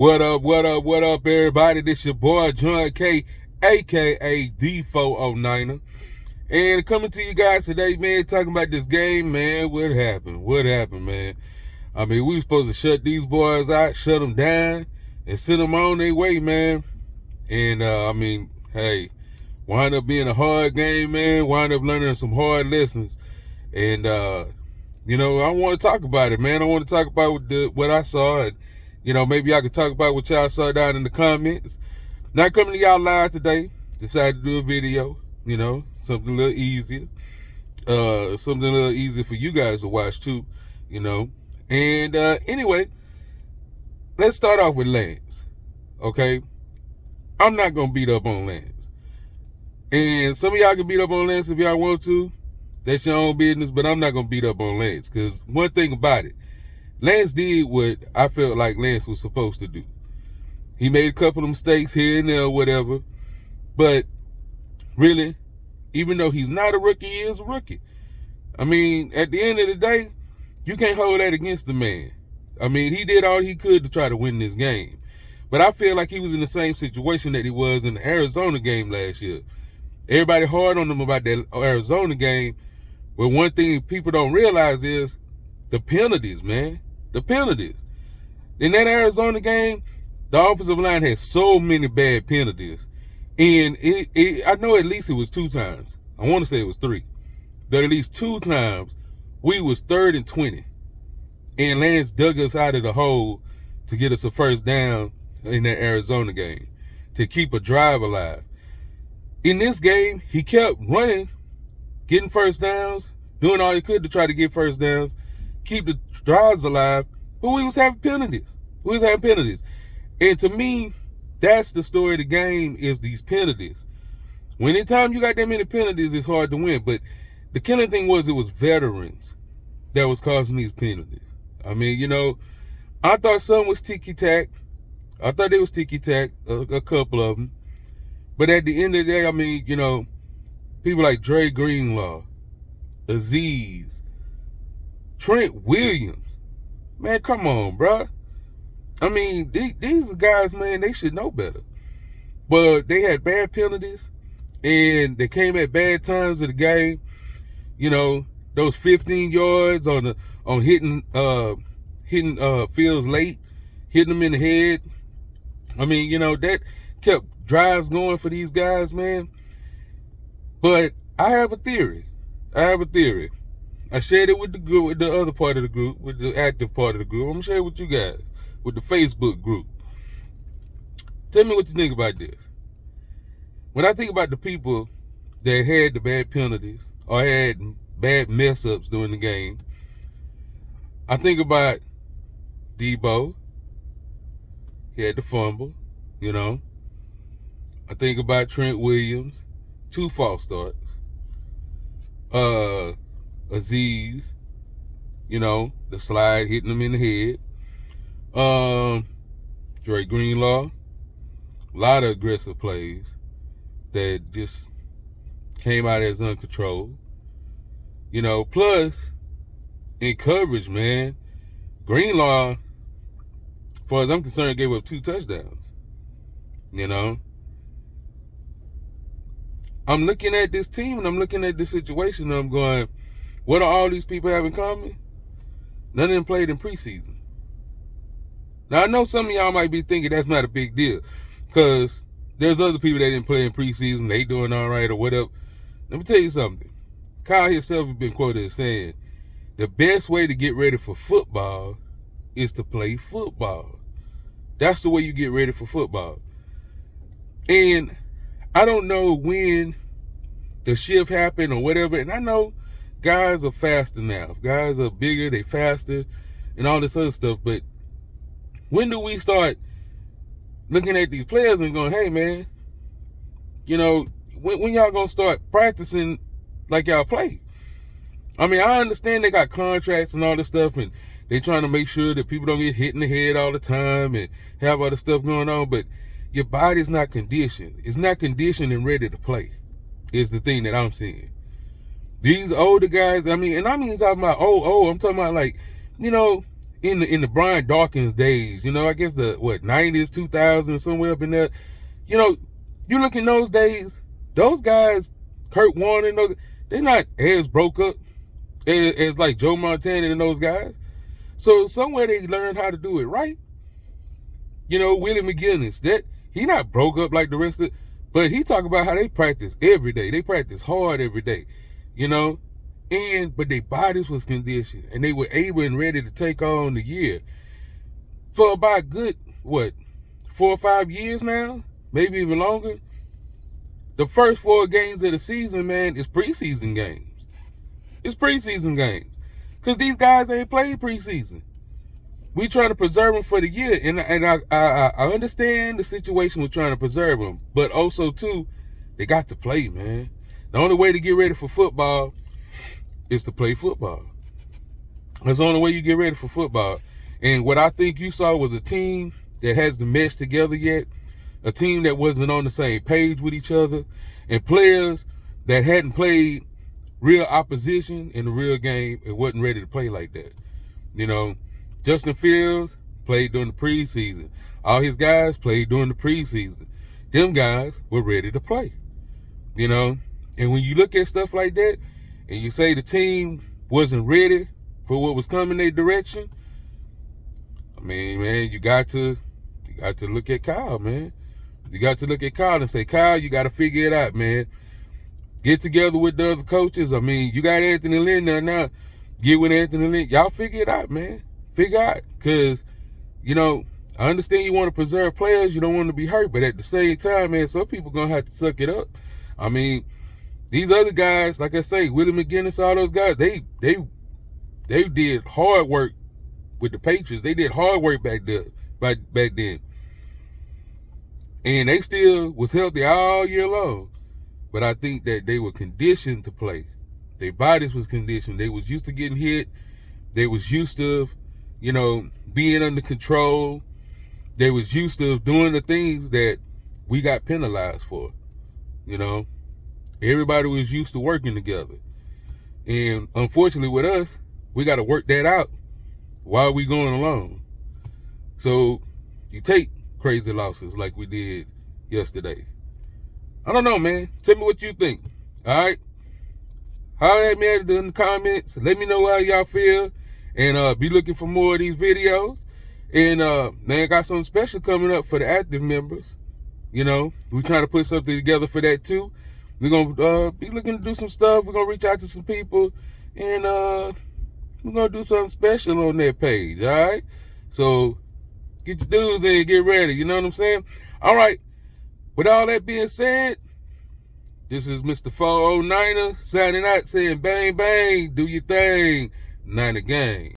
What up, everybody? This your boy, John K, a.k.a. the 409er. And coming to you guys today, man, talking about this game, man. What happened, man? I mean, we were supposed to shut these boys out, shut them down, and send them on their way, man. And, hey, wind up being a hard game, man. Wind up learning some hard lessons. And, I want to talk about it, man. I want to talk about what I saw. And, maybe I could talk about what y'all saw down in the comments. Not coming to y'all live today. Decided to do a video, something a little easier. Something a little easier for you guys to watch too, And anyway, let's start off with Lance, okay? I'm not going to beat up on Lance. And some of y'all can beat up on Lance if y'all want to. That's your own business, but I'm not going to beat up on Lance. Because one thing about it, Lance did what I felt like Lance was supposed to do. He made a couple of mistakes here and there or whatever. But really, even though he's not a rookie, he is a rookie. I mean, at the end of the day, you can't hold that against the man. I mean, he did all he could to try to win this game. But I feel like he was in the same situation that he was in the Arizona game last year. Everybody hard on him about that Arizona game. But one thing people don't realize is the penalties, man. The penalties. In that Arizona game, the offensive line had so many bad penalties. And I know at least it was 2 times. I want to say it was 3. But at least 2 times, we was 3rd and 20. And Lance dug us out of the hole to get us a first down in that Arizona game, to keep a drive alive. In this game, he kept running, getting first downs, doing all he could to try to get first downs, keep the drives alive, but we was having penalties. And to me, that's the story of the game, is these penalties. When anytime you got that many penalties, it's hard to win. But the killing thing was, it was veterans that was causing these penalties. I mean, I thought some was ticky-tack. I thought they was ticky-tack, a couple of them. But at the end of the day, I mean, people like Dre Greenlaw, Azeez, Trent Williams. Man, come on, bruh. I mean, these guys, man, they should know better. But they had bad penalties, and they came at bad times of the game. Those 15 yards on hitting Fields late, hitting them in the head. I mean, that kept drives going for these guys, man. But I have a theory. I shared it with the group, with the other part of the group, with the active part of the group. I'm going to share it with you guys, with the Facebook group. Tell me what you think about this. When I think about the people that had the bad penalties or had bad mess-ups during the game, I think about Debo. He had the fumble, I think about Trent Williams, 2 false starts. Azeez, the slide hitting him in the head. Dre Greenlaw, a lot of aggressive plays that just came out as uncontrolled. Plus in coverage, man, Greenlaw, as far as I'm concerned, gave up 2 touchdowns. I'm looking at this team and I'm looking at this situation and I'm going, what do all these people have in common? None of them played in preseason. Now, I know some of y'all might be thinking that's not a big deal, because there's other people that didn't play in preseason, they doing all right or whatever. Let me tell you something. Kyle himself has been quoted as saying, the best way to get ready for football is to play football. That's the way you get ready for football. And I don't know when the shift happened or whatever, and I know guys are faster now. Guys are bigger, they faster, and all this other stuff, but when do we start looking at these players and going, hey, man, when y'all gonna start practicing like y'all play? I mean, I understand they got contracts and all this stuff, and they trying to make sure that people don't get hit in the head all the time and have all this stuff going on, but your body's not conditioned. It's not conditioned and ready to play, is the thing that I'm seeing. These older guys, I mean, and I'm even talking about I'm talking about, like, in the Brian Dawkins days, I guess the 90s, 2000s, somewhere up in there. You look in those days, those guys, Kurt Warner, they're not as broke up as like Joe Montana and those guys. So somewhere they learned how to do it right. Willie McGinnis, that he not broke up like the rest of it, but he talk about how they practice every day. They practice hard every day, but their bodies was conditioned and they were able and ready to take on the year. For about good, 4 or 5 years now, maybe even longer, the first 4 games of the season, man, is preseason games. It's preseason games. Because these guys ain't played preseason. We trying to preserve them for the year. And I understand the situation with trying to preserve them. But also, too, they got to play, man. The only way to get ready for football is to play football. That's the only way you get ready for football. And what I think you saw was a team that hasn't meshed together yet, a team that wasn't on the same page with each other, and players that hadn't played real opposition in the real game and wasn't ready to play like that. Justin Fields played during the preseason. All his guys played during the preseason. Them guys were ready to play. And when you look at stuff like that and you say the team wasn't ready for what was coming their direction, I mean, man, you got to look at Kyle, man. You got to look at Kyle and say, Kyle, you got to figure it out, man. Get together with the other coaches. I mean, you got Anthony Lynn there now. Get with Anthony Lynn. Y'all figure it out, man. Figure out. Because, I understand you want to preserve players. You don't want to be hurt. But at the same time, man, some people going to have to suck it up. I mean, these other guys, like I say, Willie McGinnis, all those guys, they did hard work with the Patriots. They did hard work back then. And they still was healthy all year long. But I think that they were conditioned to play. Their bodies was conditioned. They was used to getting hit. They was used to, being under control. They was used to doing the things that we got penalized for. Everybody was used to working together. And unfortunately with us, we got to work that out while we going along. So you take crazy losses like we did yesterday. I don't know, man. Tell me what you think. All right? Holler at me in the comments. Let me know how y'all feel. And be looking for more of these videos. And man, I got something special coming up for the active members. We're trying to put something together for that too. We're going to be looking to do some stuff. We're going to reach out to some people. And we're going to do something special on that page. All right? So get your dudes in, get ready. You know what I'm saying? All right. With all that being said, this is Mr. 409er signing out saying bang, bang, do your thing, Niner gang.